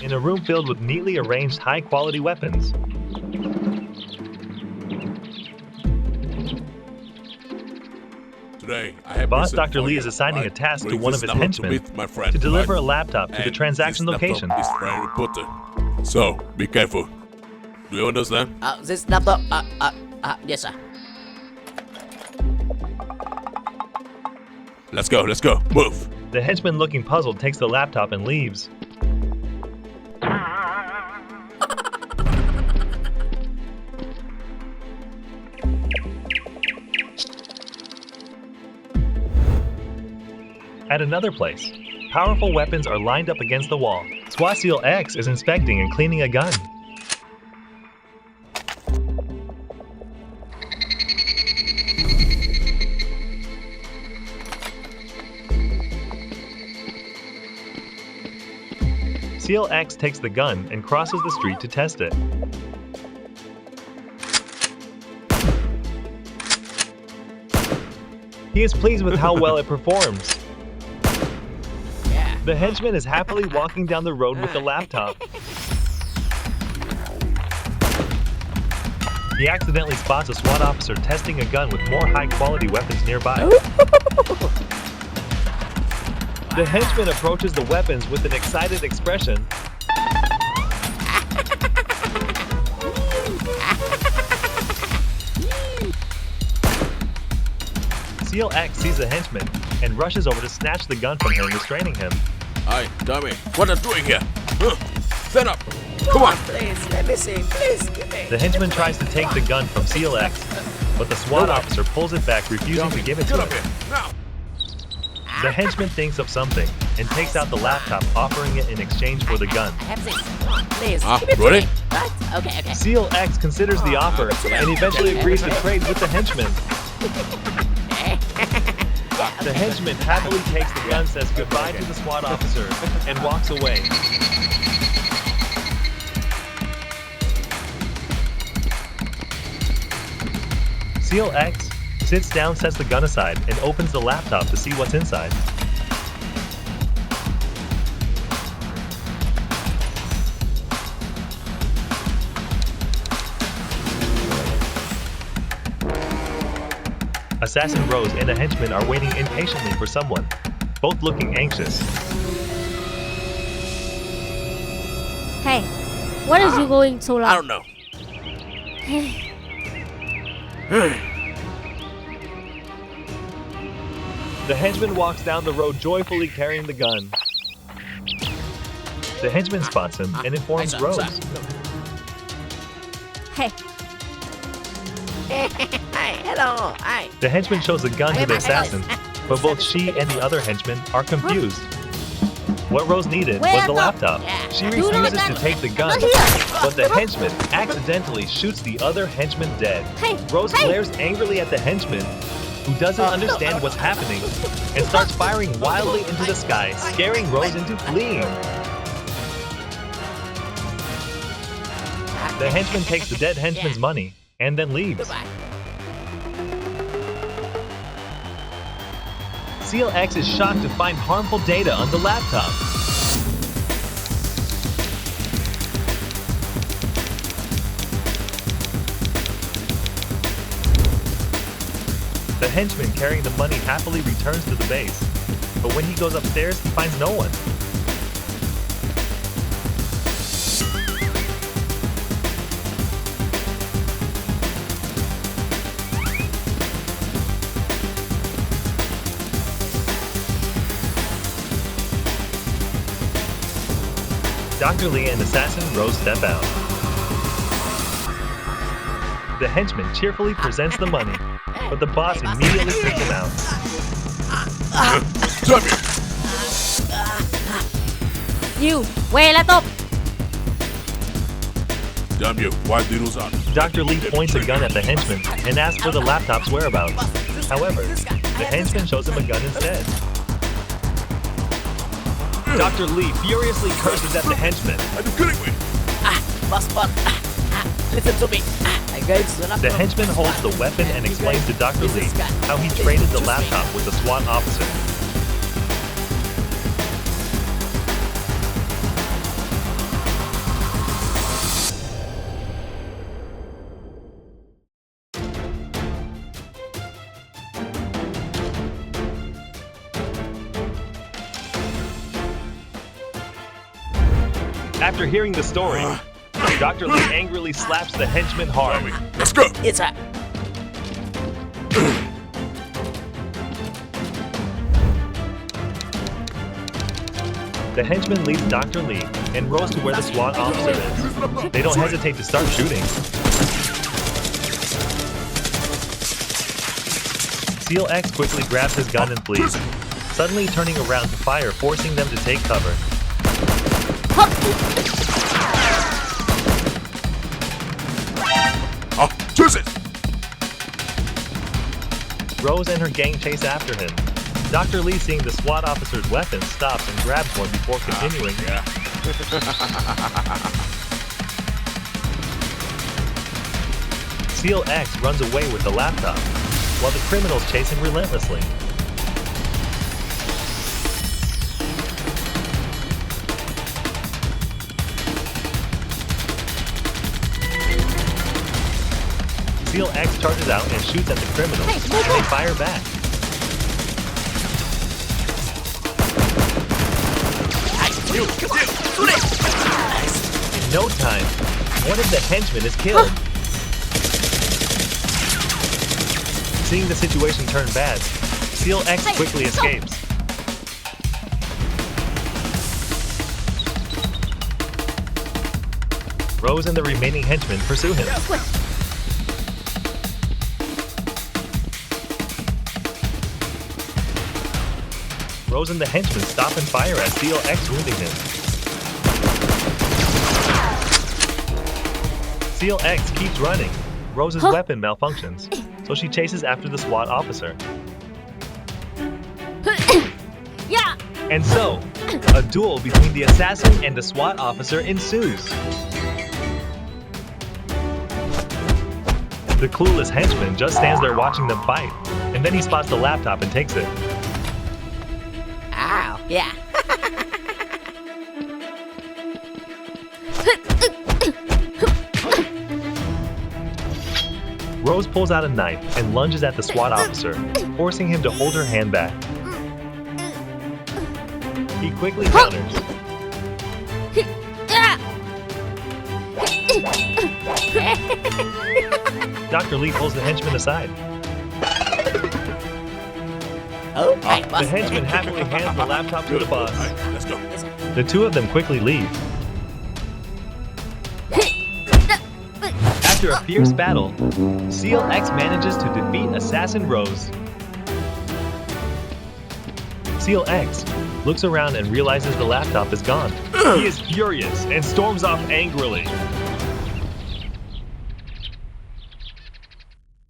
in a room filled with neatly arranged high-quality weapons. Today, I have Boss Dr. Lee is assigning a task to one of his henchmen to deliver a laptop to the transaction location. Is very important. So, be careful. Do you understand? This laptop, yes sir. Let's go, move. The henchman, looking puzzled, takes the laptop and leaves. At another place, powerful weapons are lined up against the wall. SWAT SEAL X is inspecting and cleaning a gun. SEAL X takes the gun and crosses the street to test it. He is pleased with how well it performs. The henchman is happily walking down the road with the laptop. He accidentally spots a SWAT officer testing a gun with more high-quality weapons nearby. The henchman approaches the weapons with an excited expression. SEAL X sees the henchman and rushes over to snatch the gun from him, restraining him. Hi, dummy. What are you doing here? Stand up. Come on. Please, let me see. Please, give me. The henchman tries to take the gun from SEAL X, but the SWAT officer pulls it back, refusing to give it to him. Now. The henchman thinks of something and takes out the laptop, offering it in exchange for the gun. I have this. Come on, please. Give it to ready? me. What? Okay. SEAL X considers the offer and eventually agrees to trade with the henchman. The henchman happily takes the gun, says goodbye to the SWAT officer, and walks away. SEAL X sits down, sets the gun aside, and opens the laptop to see what's inside. Assassin Rose and a henchman are waiting impatiently for someone, both looking anxious. Hey, what is you going so long? I don't know. The henchman walks down the road joyfully carrying the gun. The henchman spots him and informs Hi, Rose. Hey, Hi, hello. Hi. The henchman shows the gun to the assassin, but both she and the other henchman are confused. What Rose needed was the laptop. She refuses to take the gun, but the henchman accidentally shoots the other henchman dead. hey, Rose hey! glares angrily at the henchman, who doesn't understand what's happening, and starts firing wildly into the sky, scaring Rose into fleeing. The henchman takes the dead henchman's money and then leaves. Goodbye. SEAL X is shocked to find harmful data on the laptop. The henchman carrying the money happily returns to the base, but when he goes upstairs, he finds no one. Dr. Lee and Assassin Rose step out. The henchman cheerfully presents the money, but the boss immediately kicks him out. Dummy. You, wait, laptop. Damn you. Why did you out? Dr. Lee points a gun at the henchman and asks for the laptop's whereabouts. However, the henchman shows him a gun instead. Dr. Lee furiously curses at the henchman. Are you kidding me? Boss. Listen to me. I gave the laptop. The henchman holds the weapon and explains to Dr. Lee how he traded the laptop with the SWAT officer. After hearing the story, Dr. Lee angrily slaps the henchman hard. Let's go. It's a... The henchman leads Dr. Lee and Rose to where the SWAT officer is. They don't hesitate to start shooting. SEAL X quickly grabs his gun and flees, suddenly turning around to fire, forcing them to take cover. Choose it. Rose and her gang chase after him. Dr. Lee, seeing the SWAT officer's weapon, stops and grabs one before continuing. SEAL X runs away with the laptop, while the criminals chase him relentlessly. SEAL X charges out and shoots at the criminals, and they fire back. In no time, one of the henchmen is killed. Seeing the situation turn bad, SEAL X quickly escapes. Rose and the remaining henchmen pursue him. Rose and the henchmen stop and fire at SEAL X, wounding him. SEAL X keeps running. Rose's weapon malfunctions, so she chases after the SWAT officer. Yeah. And so, a duel between the assassin and the SWAT officer ensues. The clueless henchman just stands there watching them fight, and then he spots the laptop and takes it. Ow, yeah. Rose pulls out a knife and lunges at the SWAT officer, forcing him to hold her hand back. He quickly counters. Dr. Lee pulls the henchman aside. Oh, The henchman happily hands the laptop to the boss. All right, let's go. The two of them quickly leave. After a fierce battle, SEAL X manages to defeat Assassin Rose. SEAL X looks around and realizes the laptop is gone. He is furious and storms off angrily.